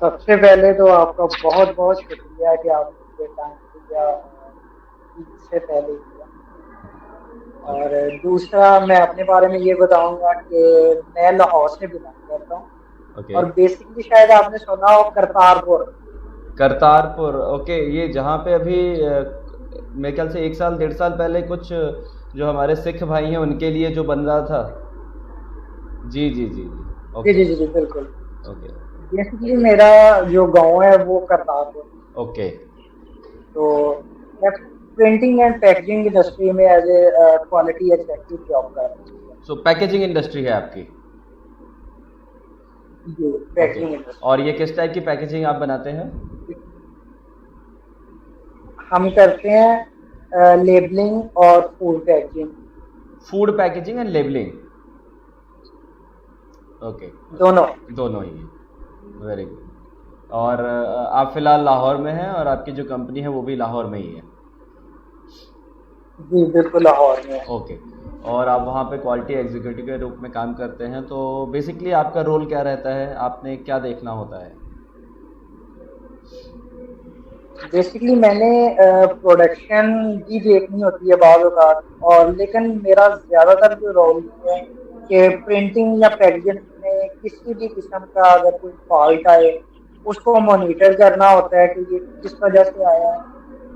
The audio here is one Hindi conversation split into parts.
सबसे पहले तो आपका बहुत बहुत शुक्रिया कि आपने मुझे टाइम दिया इससे पहले किया। और ओके। दूसरा मैं अपने बारे में ये बताऊंगा कि मैं लाहौर से बिलोंग करता हूँ। ओके। और बेसिकली शायद आपने सुना हो करतारपुर। करतारपुर, ओके। ये जहाँ पे अभी मेरे ख्याल से 1 साल 1.5 साल पहले कुछ जो हमारे सिख भाई हैं उनके लिए जो बन रहा था। जी जी जी जी। जी ओके। जी जी जी बिल्कुल। ओके। बेसिकली मेरा जो गांव है वो करतारपुर है। ओके। तो मैं प्रिंटिंग एंड पैकेजिंग इंडस्ट्री में as a quality executive job कर रहा सो पैकेजिंग इंडस्ट्री है आपकी। हूँ जी। ओके। Packaging industry. और ये किस टाइप की पैकेजिंग आप बनाते हैं? हम करते हैं लेबलिंग और food packaging food packaging and labelling. Okay. दोनों। दोनों ही है। Very good. और आप फिलहाल लाहौर में हैं और आपकी जो कंपनी है वो भी लाहौर में ही है। जी बिल्कुल लाहौर में है। ओके। और आप वहाँ पे क्वालिटी एग्जीक्यूटिव के रूप में काम करते हैं, तो बेसिकली आपका रोल क्या रहता है, आपने क्या देखना होता है? बेसिकली मैंने प्रोडक्शन भी देखनी होती है बाज़ औक़ात। और लेकिन मेरा ज़्यादातर जो रोल ये है कि प्रिंटिंग या पैकेजिंग में किसी भी किस्म का अगर कोई फॉल्ट आए, उसको मॉनिटर करना होता है कि ये किस वजह से आया है,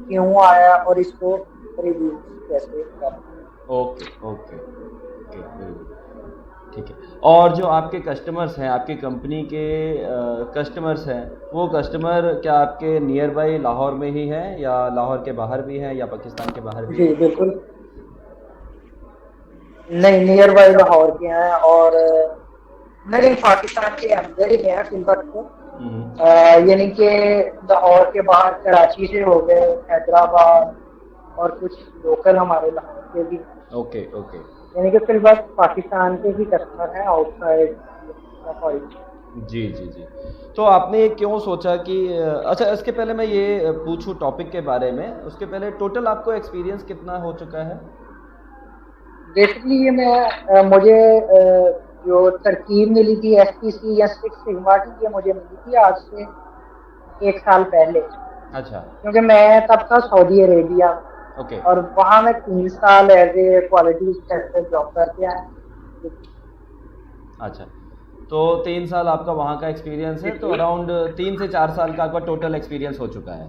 क्यों आया और इसको रिड्यूस कैसे करना है। Okay okay okay, very good. ठीक है। और जो आपके कस्टमर्स हैं, आपकी कंपनी के कस्टमर्स हैं, वो कस्टमर क्या आपके नियर बाई लाहौर में ही हैं या लाहौर के बाहर भी हैं या पाकिस्तान के बाहर भी जी हैं? बिल्कुल। नहीं, नियर बाई लाहौर के हैं। और नहीं, पाकिस्तान के अंदर ही है फिलहाल तो। हम्म। यानी कि लाहौर के बाहर कराची से हो गए, हैदराबाद, और कुछ लोकल हमारे लाहौर के भी हैं। Okay okay. यानी कि फिलहाल पाकिस्तान के ही कस्टमर हैं आउटसाइड ऑफ ऑरिजिन। जी जी जी। तो आपने ये क्यों सोचा कि अच्छा, इसके पहले मैं ये पूछूं टॉपिक के बारे में, उसके पहले टोटल आपको एक्सपीरियंस कितना हो चुका है? बेसिकली ये मुझे जो तरकीब मिली थी एसपीसी या सिक्स सिग्मा की, ये मुझे मिली थी आज से 1 साल पहले। अच्छा। क्योंकि मैं तब था सऊदी अरेबिया में। ओके। और वहाँ मैं 3 साल as a quality inspector job करके आया। अच्छा, तो 3 साल आपका वहाँ का एक्सपीरियंस जी है, तो जी। अराउंड 3 से 4 साल का आपका टोटल एक्सपीरियंस हो चुका है।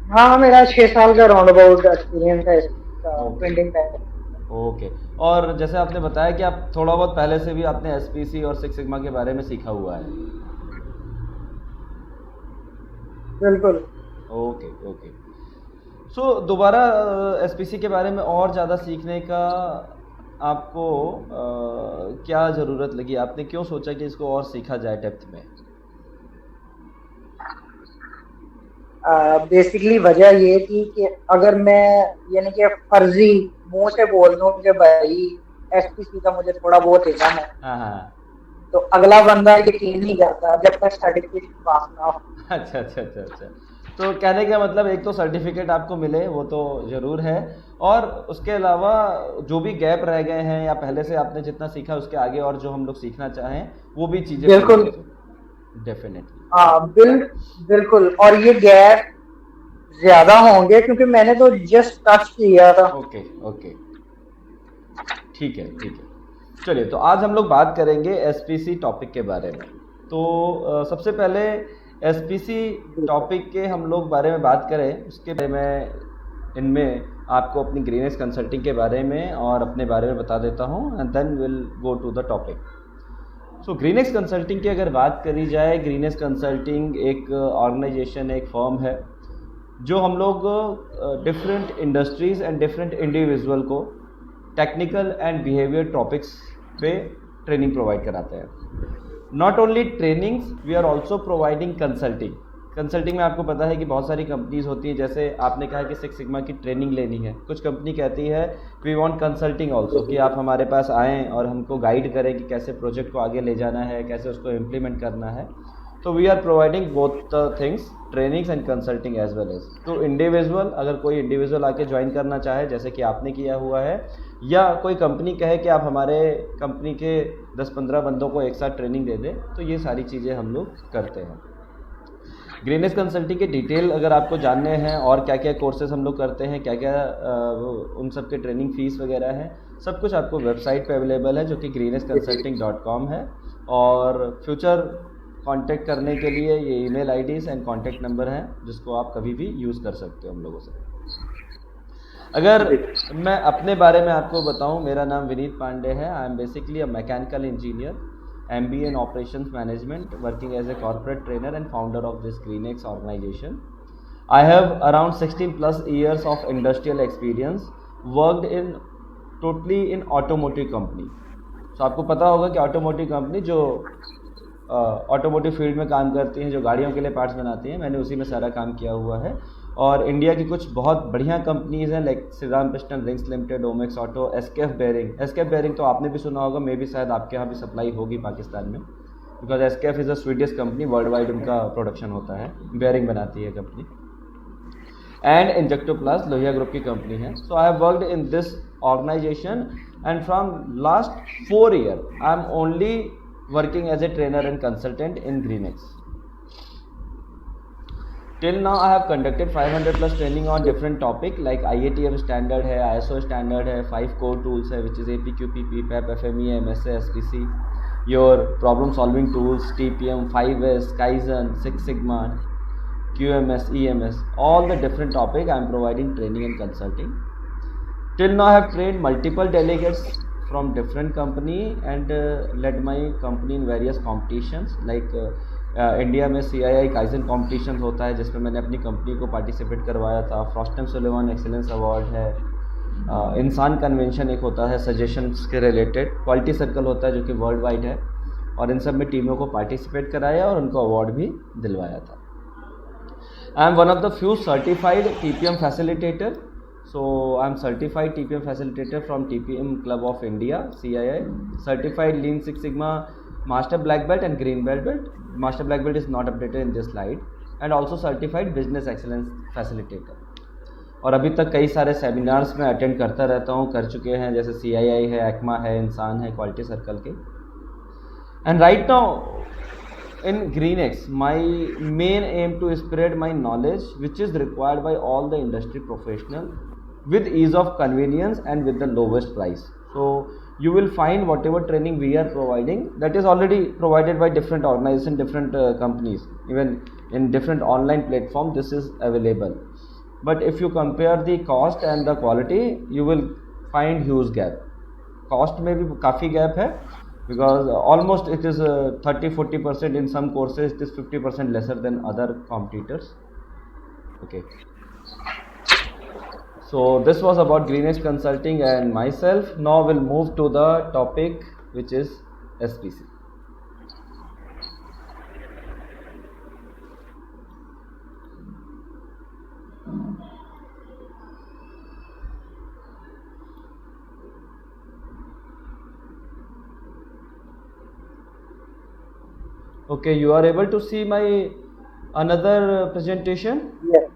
हाँ, मेरा 6 साल का राउंड अबाउट एक्सपीरियंस है इसका ओके प्रिंटिंग का। ओके। और जैसे आपने बताया कि आप थोड़ा बहुत पहले से भी आपने एसपीसी और सिक्स सिग्मा के बारे में सीखा हुआ है। बिल्कुल। Okay okay. सो दोबारा एसपीसी के बारे में और ज़्यादा सीखने का आपको क्या ज़रूरत लगी, आपने क्यों सोचा कि इसको और सीखा जाए डेप्थ में? बेसिकली वजह ये थी कि अगर मैं यानी कि फर्जी मुंह से बोल दूं कि भाई एसपीसी का मुझे थोड़ा बहुत इल्म है, हाँ हाँ। तो अगला बंदा यकीन नहीं करता जब तक सर्टिफिकेट पास ना हो। अच्छा अच्छा अच्छा अच्छा। तो कहने का मतलब, एक तो सर्टिफिकेट आपको मिले वो तो ज़रूर है, और उसके अलावा जो भी गैप रह गए हैं या पहले से आपने जितना सीखा उसके आगे और जो हम लोग सीखना चाहें वो भी चीज़ें पूरी बिल्कुल। हो जाए। डेफिनेटली। हाँ बिल्कुल। और ये गैप ज्यादा होंगे क्योंकि मैंने तो जस्ट टच किया था। Okay okay. ठीक है ठीक है। चलिए, तो आज हम लोग बात करेंगे एसपीसी टॉपिक के बारे में। तो सबसे पहले एसपीसी टॉपिक के हम लोग बारे में बात करें, उसके बारे में इनमें आपको अपनी ग्रीनेस कंसल्टिंग के बारे में और अपने बारे में बता देता हूँ, and then will go to the topic. So Greenness consulting की अगर बात करी जाए, ग्रीनेस कंसल्टिंग एक ऑर्गेनाइजेशन, एक फर्म है जो हम लोग different industries and different individual को टेक्निकल एंड बिहेवियर टॉपिक्स पे ट्रेनिंग प्रोवाइड कराते हैं। Not only trainings, we are also providing consulting. Consulting में आपको पता है कि बहुत सारी कंपनीज होती हैं, जैसे आपने कहा कि सिक्स सिग्मा की ट्रेनिंग लेनी है, कुछ कंपनी कहती है वी वांट कंसल्टिंग ऑल्सो, कि आप हमारे पास आएँ और हमको गाइड करें कि कैसे प्रोजेक्ट को आगे ले जाना है, कैसे उसको इम्प्लीमेंट करना है। तो we are providing both the things, trainings and consulting as well as. तो इंडिविजुअल, अगर कोई इंडिविजुअल आके ज्वाइन करना चाहे जैसे कि आपने किया हुआ है, या कोई कंपनी कहे कि आप हमारे कंपनी के 10-15 बंदों को एक साथ ट्रेनिंग दे दें, तो ये सारी चीज़ें हम लोग करते हैं। ग्रीनेस कंसल्टिंग के डिटेल अगर आपको जानने हैं और क्या क्या कोर्सेज हम लोग करते हैं, क्या क्या उन सब के ट्रेनिंग फीस वगैरह है, सब कुछ आपको वेबसाइट पे अवेलेबल है जो कि greenesconsulting.com है। और फ्यूचर कांटेक्ट करने के लिए ये email IDs and contact number हैं जिसको आप कभी भी यूज़ कर सकते हो हम लोगों से। अगर मैं अपने बारे में आपको बताऊं, मेरा नाम विनीत पांडे है। I am basically a mechanical engineer, MBA in Operations Management, working as a corporate trainer and founder of this GreenX organization. I have around 16 plus years of industrial experience, worked in totally in automotive company. So आपको पता होगा कि ऑटोमोटिव कंपनी जो ऑटोमोटिव फील्ड में काम करती हैं, जो गाड़ियों के लिए पार्ट्स बनाती हैं, मैंने उसी में सारा काम किया हुआ है। और इंडिया की कुछ बहुत बढ़िया कंपनीज़ हैं like Shriram piston rings limited, Omaxe auto, SKF bearing. SKF bearing तो आपने भी सुना होगा, मे भी शायद आपके यहाँ भी सप्लाई होगी पाकिस्तान में, because SKF is a Swedish company, world wide उनका प्रोडक्शन होता है, बेयरिंग बनाती है company. And Injectoplast Lohia group की कंपनी है। So I have worked in this organisation and from last 4 years I am only working as a trainer and consultant in GreenX. Till now I have conducted 500 plus training on different topic like IATF standard है, ISO standard है, 5 core tools है which is APQP, PPAP, FMEA, MSA, SPC, your problem solving tools, TPM, 5S, Kaizen, Six Sigma, QMS, EMS, all the different topic I am providing training and consulting. Till now I have trained multiple delegates from different company and led my company in various competitions like India में CII काइजन कॉम्पिटिशन होता है जिसमें मैंने अपनी कंपनी को पार्टिसिपेट करवाया था। Frost and Sullivan excellence award है। इंसान कन्वेंशन एक होता है सजेशंस के रिलेटेड। क्वालिटी सर्कल होता है जो कि वर्ल्ड वाइड है, और इन सब में टीमों को पार्टिसिपेट कराया और उनको अवार्ड भी दिलवाया था। I am one of the few certified TPM facilitator. So I am certified TPM facilitator from TPM Club of India, CII, certified Lean Six Sigma Master Black Belt and Green Belt. Master Black Belt is not updated in this slide, and also certified Business Excellence Facilitator. और अभी तक कई सारे सेमिनार्स में अटेंड करता रहता हूँ, कर चुके हैं, जैसे CII है, ECMA है, इंसान है, क्वालिटी सर्कल के। And right now in GreenX, my main aim to spread my knowledge which is required by all the industry professional with ease of convenience and with the lowest price. So you will find whatever training we are providing, that is already provided by different organizations, different companies, even in different online platform this is available. But if you compare the cost and the quality, you will find huge gap. Cost में भी काफ़ी gap है, because almost it is 30-40%, in some courses it is 50% lesser than other competitors. Okay, so this was about GreenX Consulting and myself. Now we'll move to the topic which is SPC. Okay, you are able to see my another presentation? Yes.